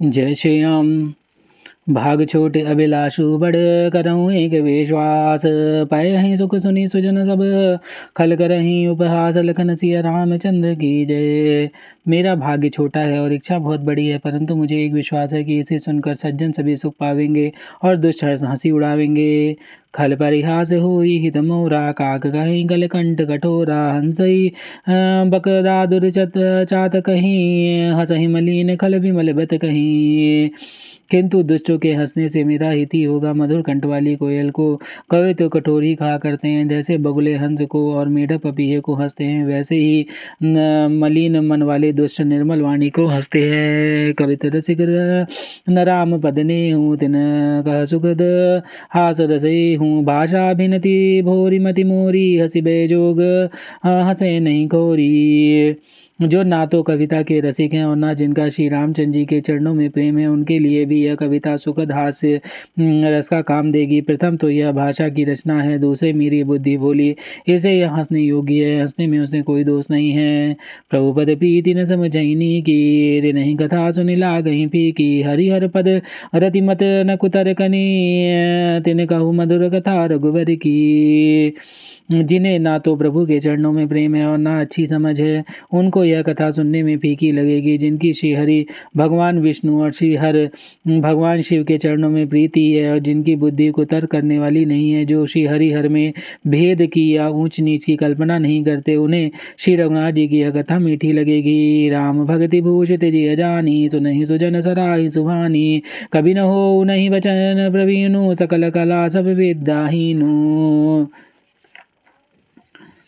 जय श्री राम। भाग छोट अभिलाषु बड़ करऊँ एक विश्वास, पायहि सुख सुनि सुजन सब खल करहीं उपहास। लखन सिया रामचंद्र की जय। मेरा भाग्य छोटा है और इच्छा बहुत बड़ी है, परंतु मुझे एक विश्वास है कि इसे सुनकर सज्जन सभी सुख पावेंगे और दुष्ट हंसी उड़ावेंगे। खल परिहास होई हित मोरा, काक कहीं गल कंठ कठोरा। हंसई बकदादुर चात कहीं, हंसहि मलिन खल विमल बत कहीं। किंतु दुष्टों के हंसने से मेरा हित ही होगा। मधुर कंठ वाली कोयल को कौवे तो कठोर ही कहा करते हैं। जैसे बगुले हंस को और मेढक पपीहे को हंसते हैं, वैसे ही मलिन मन वाले दुष्ट निर्मल वाणी को हंसते हैं। कवित रसिक न राम पद ने हूँ, तिन कह सुखद हास रसई हूँ। भाषा भिनति भोरी मति मोरी, हंसी बेजोग हंसे नहीं खोरी। जो ना तो कविता के रसिक हैं और ना जिनका श्री रामचंद्र जी के चरणों में प्रेम है, उनके लिए भी यह कविता सुखद हास्य रस का काम देगी। प्रथम तो यह भाषा की रचना है, दूसरे मेरी बुद्धि भोली, इसे यह हंसने योग्य है। हंसने में उसने कोई दोष नहीं है। प्रभुपद प्रीति न समझनी की, नहीं कथा सुनि लागहि फीकी। हरिहर पद रतिमत न कुतर कनी, तिन कहु मधुर कथा रघुवर की। जिन्हें ना तो प्रभु के चरणों में प्रेम है और ना अच्छी समझ है, उनको यह कथा सुनने में फीकी लगेगी। जिनकी श्री हरि भगवान विष्णु और श्री हर भगवान शिव के चरणों में प्रीति है और जिनकी बुद्धि को तर्क करने वाली नहीं है, जो श्री हरि हर में भेद की या ऊंच नीच की कल्पना नहीं करते, उन्हें श्री रघुनाथ जी की यह कथा मीठी लगेगी। राम भगति भूषित जिय जानी, सुनहि सुजन सराहि सुभानी। कभी न हो नहीं बचन प्रवीणु, सकल कला सब विद्याहीनु।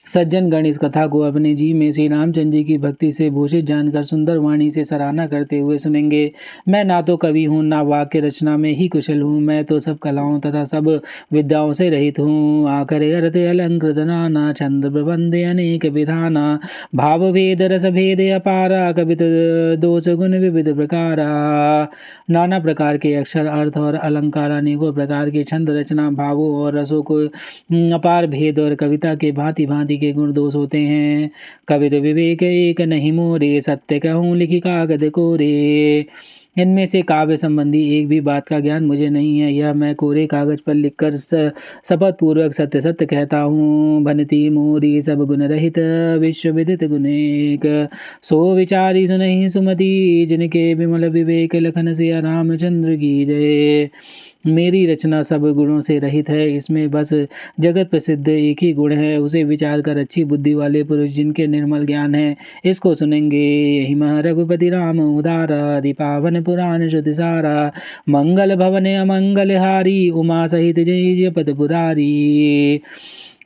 सज्जन गण इस कथा को अपने जी में श्री रामचंद्र जी की भक्ति से भूषित जानकर सुंदर वाणी से सराहना करते हुए सुनेंगे। मैं ना तो कवि हूँ, ना वाक्य रचना में ही कुशल हूँ। मैं तो सब कलाओं तथा सब विद्याओं से रहित हूँ। आकर अर्थ अलंकृत नाना, छंद प्रबंध अनेक विधाना। भाव भेद रस भेद अपारा, कवित दोष गुण विविध प्रकारा। नाना प्रकार के अक्षर, अर्थ और अलंकार, अनेकों प्रकार के छंद, रचना, भावों और रसों को अपार भेद और कविता के भांति भांति के गुण दोष होते हैं। कवित विवेक एक नहीं मोरे, सत्य कहूँ लिखी कागद कोरे। इनमें से काव्य संबंधी एक भी बात का ज्ञान मुझे नहीं है। यह मैं कोरे कागज पर लिखकर शपथ पूर्वक सत्य सत्य कहता हूँ। भनती मोरी सब गुण रहित, विश्व विदित गुणेक। सो विचारी सुनहि सुमति, जिनके विमल विवेक। लखन सिया रामचंद्र की जय। मेरी रचना सब गुणों से रहित है। इसमें बस जगत प्रसिद्ध एक ही गुण है, उसे विचार कर अच्छी बुद्धि वाले पुरुष जिनके निर्मल ज्ञान है, इसको सुनेंगे। यही मह रघुपति राम उदारा, दीपावन पुराण श्रुति सारा। मंगल भवन अमंगल हारी, उमा सहित जय जय पद पुरारी।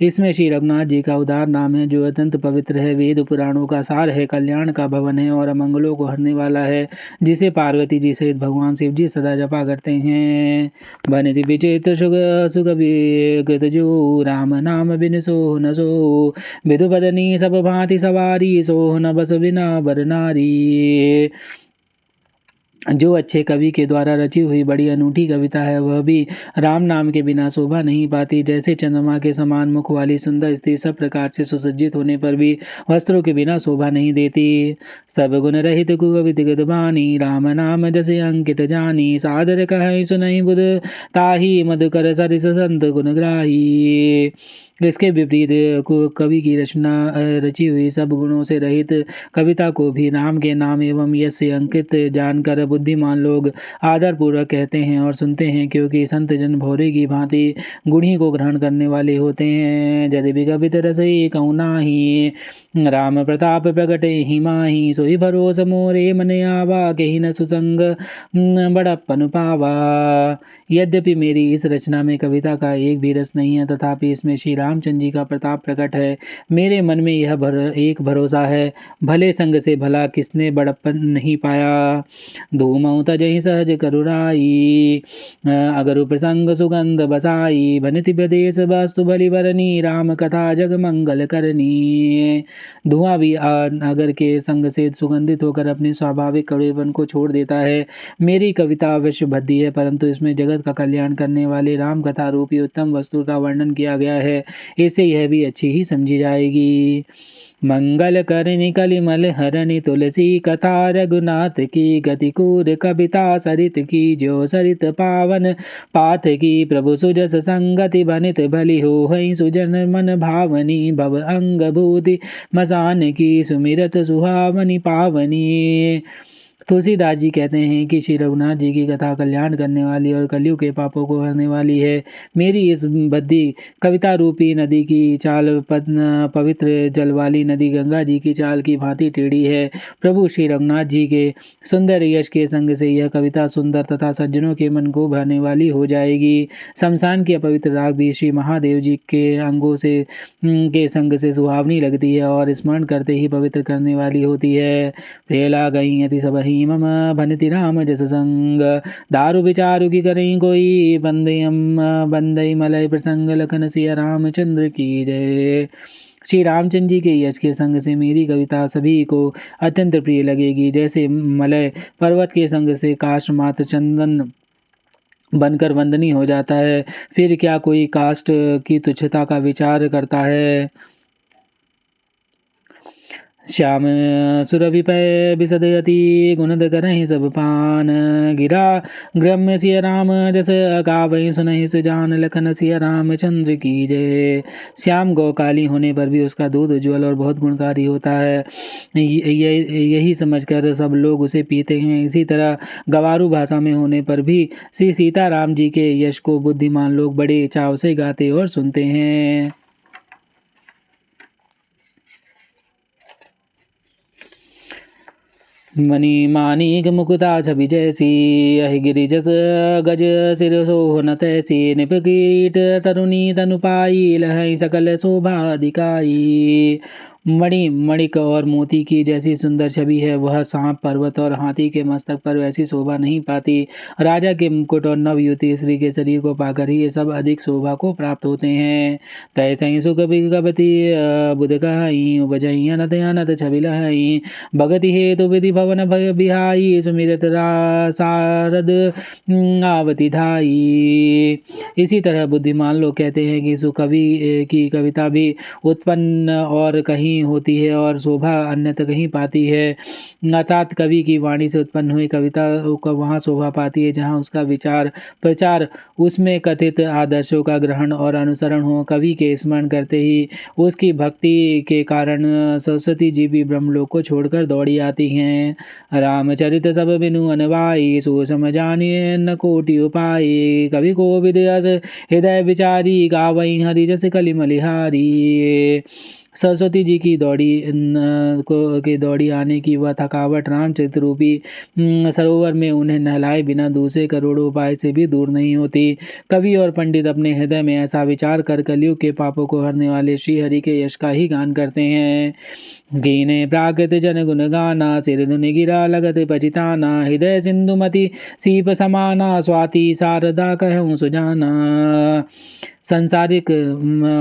इसमें श्री रघुनाथ जी का उदार नाम है, जो अत्यंत पवित्र है, वेद पुराणों का सार है, कल्याण का भवन है और अमंगलों को हरने वाला है, जिसे पार्वती जी सहित भगवान शिव जी सदा जपा करते हैं। बनिति विचित्र सुख विकृत जो, राम नाम बिन सो न सो। विधु बदनी सब भांति सवारी, सो न बस बिना बर नारी। जो अच्छे कवि के द्वारा रची हुई बड़ी अनूठी कविता है, वह भी राम नाम के बिना शोभा नहीं पाती। जैसे चंद्रमा के समान मुख वाली सुंदर स्त्री सब प्रकार से सुसज्जित होने पर भी वस्त्रों के बिना शोभा नहीं देती। सब गुण रहित कुकवित गत बानी, राम नाम जसे अंकित जानी। सादर कह सुनहि बुध ताही, मधुकर सरिस संत गुण ग्राही। इसके विपरीत कवि की रचना रची हुई सब गुणों से रहित कविता को भी राम के नाम एवं यश से अंकित जानकर बुद्धिमान लोग आदर पूर्वक कहते हैं और सुनते हैं, क्योंकि संत जन भौरे की भांति गुणी को ग्रहण करने वाले होते हैं। यदि विगपित रसई कहूँ नाही, राम प्रताप प्रगटे ही माही। सोई भरोस मोरे मन आवा, कही न सुसंग बड़प्पन पावा। यद्यपि मेरी इस रचना में कविता का एक भी रस नहीं है, तथापि इसमें श्री रामचंद्र जी का प्रताप प्रकट है। मेरे मन में यह एक भरोसा है, भले संग से भला किसने बड़प्पन नहीं पाया। धूमऊ तजहि सहज करुराई, अगर प्रसंग सुगंध बसाई। भनिति प्रदेश वस्तु बलि बरनी, राम कथा जग मंगल करनी। धुआं भी अगर के संग से सुगंधित होकर अपने स्वाभाविक कड़वेपन को छोड़ देता है। मेरी कविता अवश्य भद्दी है, परंतु इसमें जगत का कल्याण करने वाले राम कथा रूपी उत्तम वस्तु का वर्णन किया गया है। इससे यह भी अच्छी ही समझी जाएगी। मंगल करनि कलिमल हरनि तुलसी कथा रघुनाथ की, गतिकूर कविता सरित की, जो सरित पावन पाथ की, प्रभु सुजस संगति बनित भली हो हई, सुजन मन भावनी भव अंग भूति मसान की, सुमिरत सुहावनी पावनी। तुलसीदास जी कहते हैं कि श्री रघुनाथ जी की कथा कल्याण करने वाली और कलयुग के पापों को हरने वाली है। मेरी इस बद्धी कविता रूपी नदी की चाल पवित्र जल वाली नदी गंगा जी की चाल की भांति टेढ़ी है। प्रभु श्री रघुनाथ जी के सुंदर यश के संग से यह कविता सुंदर तथा सज्जनों के मन को भरने वाली हो जाएगी। शमशान की अपवित्र राग भी श्री महादेव जी के अंगों से के संग से सुहावनी लगती है और स्मरण करते ही पवित्र करने वाली होती है। प्रेला गई यति सब मम भनति राम जस संग, दारु विचारु की करें कोई, बंदई मलय प्रसंग, लखन सिया रामचंद्र की जय। श्री रामचंद्र जी के यश के संग से मेरी कविता सभी को अत्यंत प्रिय लगेगी। जैसे मलय पर्वत के संग से काष्ठ मात्र चंदन बनकर वंदनीय हो जाता है, फिर क्या कोई काष्ठ की तुच्छता का विचार करता है। श्याम सुरभिपय विसदयति, गुणद करहि सब पान, गिरा ग्रम्य सिय राम जस गावहि, सुनहि सुजान, लखन सिय रामचंद्र की जय। श्याम गौ काली होने पर भी उसका दूध उज्ज्वल और बहुत गुणकारी होता है, यही समझकर सब लोग उसे पीते हैं। इसी तरह गवारू भाषा में होने पर भी श्री सीताराम जी के यश को बुद्धिमान लोग बड़े चाव से गाते और सुनते हैं। मणि मानिक मुकुता छवि जैसी, अहि गिरि जस गज सिर सोहन तैसी, निप कीट तरुणी तनु पाई, लहै सकल शोभा दिखाई। मणि मणिक और मोती की जैसी सुंदर छवि है, वह सांप पर्वत और हाथी के मस्तक पर वैसी शोभा नहीं पाती। राजा के मुकुट और नवयुवती स्त्री के शरीर को पाकर ही ये सब अधिक शोभा को प्राप्त होते हैं। तैसई सुख बिगपति बुध कहाई, उपजई अनत अनत छवि लहई, भगति हेतु विधि भवन भय बिहाई, सुमिरत सारद आवती धाई। इसी तरह बुद्धिमान लोग कहते हैं कि सुकवि की कविता भी उत्पन्न और कहीं होती है और शोभा अन्यत्र कहीं पाती है। अर्थात कवि की वाणी से उत्पन्न हुई कविता को वहाँ शोभा पाती है जहाँ उसका विचार प्रचार, उसमें कथित आदर्शों का ग्रहण और अनुसरण हो। कवि के स्मरण करते ही उसकी भक्ति के कारण सरस्वती जी भी ब्रह्मलोक को छोड़कर दौड़ी आती हैं। रामचरित सब बिनु अनवाई, सो समझानिए न कोटि उपाय, कवि को विदयस हृदय विचारी, गावई हरि जस कलिमलिहारी। सरस्वती जी की दौड़ी आने की वह थकावट रामचरित रूपी सरोवर में उन्हें नहलाए बिना दूसरे करोड़ों उपाय से भी दूर नहीं होती। कवि और पंडित अपने हृदय में ऐसा विचार कर कलयुग के पापों को हरने वाले श्री हरि के यश का ही गान करते हैं। गीने प्राकृत जन गुण गाना, सिर धुनि गिरा लगत पचिताना, हृदय सिंधुमति सीप समाना, स्वाति शारदा कहूँ सुजाना। संसारिक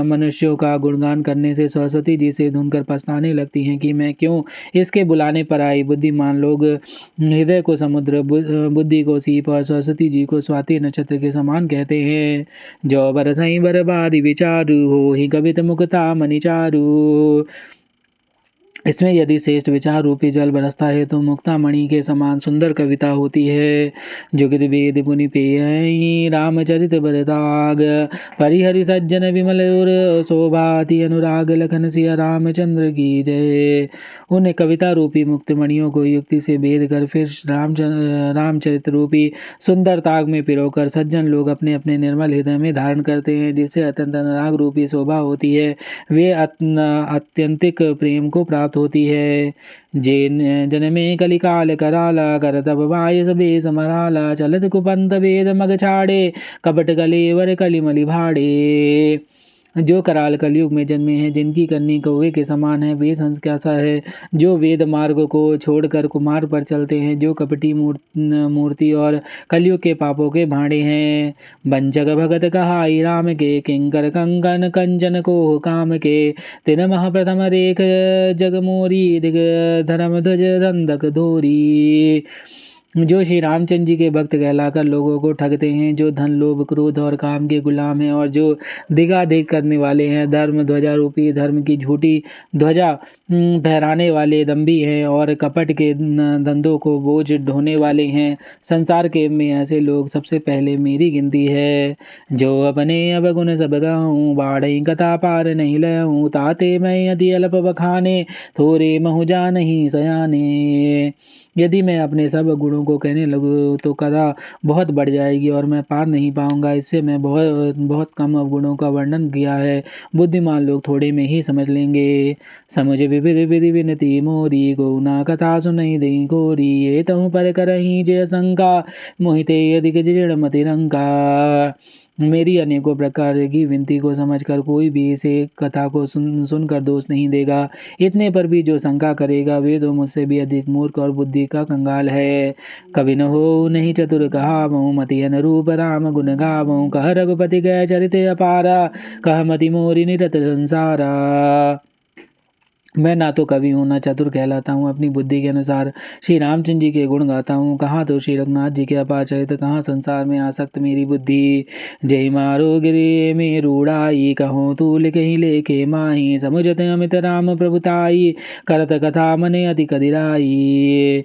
मनुष्यों का गुणगान करने से सरस्वती जी से धुनकर पछताने लगती हैं कि मैं क्यों इसके बुलाने पर आई। बुद्धिमान लोग हृदय को समुद्र, बुद्धि को सीप और सरस्वती जी को स्वाति नक्षत्र के समान कहते हैं। जो बरसई बर बारी विचारू, हो ही कवित मुक्ता मणिचारू। इसमें यदि श्रेष्ठ विचार रूपी जल बरसता है तो मुक्ता मणि के समान सुंदर कविता होती है। जुगित वेद पुनि पेयई, रामचरित बरदाग, परिहरि सज्जन विमल उर, शोभाति अनुराग, लखन सिया रामचंद्र की जय। उन कविता रूपी मुक्त मणियों को युक्ति से भेद कर फिर रामचरित रूपी सुंदर ताग में पिरोकर सज्जन लोग अपने अपने निर्मल हृदय में धारण करते हैं, जिससे अत्यंत अनुराग रूपी शोभा होती है। वे अत्यंतिक प्रेम को प्राप्त होती है। जन में कलिकाल कराला, कर तब वाय सबे समराला, चलत कुपंत वेद मग छाड़े, कपट कलेवर कलिमलि भाड़े। जो कराल कलयुग में जन्मे हैं, जिनकी करनी कौवे के समान है, वे हंस कैसा है। जो वेद मार्ग को छोड़कर कुमार पर चलते हैं, जो कपटी मूर्ति और कलयुग के पापों के भाड़े हैं। बंचक भगत कहाई राम के, किंकर कंकन कंचन को काम के, तिन मह प्रथम रेख जग मोरी, दिग धर्म ध्वज दंदक धोरी। जो श्री रामचंद्र जी के भक्त कहलाकर लोगों को ठगते हैं, जो धन लोभ क्रोध और काम के गुलाम हैं और जो दिगादेग करने वाले हैं, धर्म ध्वजा रूपी धर्म की झूठी ध्वजा फहराने वाले दम्भी हैं और कपट के धंधों को बोझ ढोने वाले हैं, संसार के में ऐसे लोग सबसे पहले मेरी गिनती है। जो अपने अवगुण सब गाऊं, बाढ़ई कथा पार नहीं लऊं, ताते मैं अति अल्प बखाने, थोरे महु जानहि सयाने। यदि मैं अपने सब गुणों को कहने लगूँ तो कथा बहुत बढ़ जाएगी और मैं पार नहीं पाऊंगा। इससे मैं बहुत बहुत कम अवगुणों का वर्णन किया है, बुद्धिमान लोग थोड़े में ही समझ लेंगे। समुझ विविध विधि विनती मोरी, को ना कथा सुनई दई कोरी, ये तहु पर करही जय शंका, मोहिते अधिक जड़ मति रंका। मेरी अनेकों प्रकार की विनती को समझकर कोई भी इसे कथा को सुनकर दोष नहीं देगा। इतने पर भी जो शंका करेगा वे तो मुझसे भी अधिक मूर्ख और बुद्धि का कंगाल है। कवि न हो नहीं चतुर कहावहु, मति अनुरूप राम गुण गावहु, कह रघुपति गए चरित अपारा, कह मति मोरी निरत संसारा। मैं ना तो कवि हूँ ना चतुर कहलाता हूँ, अपनी बुद्धि के अनुसार श्री रामचंद्र जी के गुण गाता हूँ। कहाँ तो श्री रघुनाथ जी के अपार चरित, कहाँ संसार में आसक्त मेरी बुद्धि। जय मारो गिरे में रूढ़ाई, कहो तू लिखहि लेखे माही, समुझत अमित राम प्रभुताई, करत कथा मने अति कदिराई।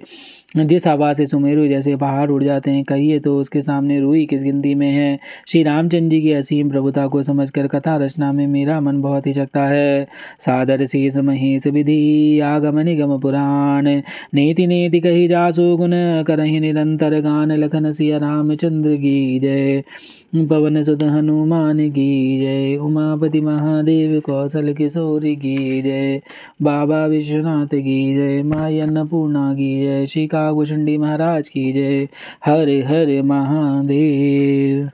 जिस हवा से सुमेरु जैसे पहाड़ उड़ जाते हैं, कहिए तो उसके सामने रूई किस गिनती में है। श्री रामचंद्र जी की असीम प्रभुता को समझकर कथा रचना में मेरा मन बहुत हिचकता है। सादर शीस महेश विधि, आगम निगम पुराण, नेति नेति कही जासु गुण, करहि निरंतर गान, लखन सिया रामचंद्र की जय। पवन सुत हनुमान की जय, उमापति महादेव कौशल किशोरी की जय, बाबा विश्वनाथ की जय, माई अन्नपूर्णा की जय, श्री कागभूषुंडी महाराज की जय। हरे हरे महादेव।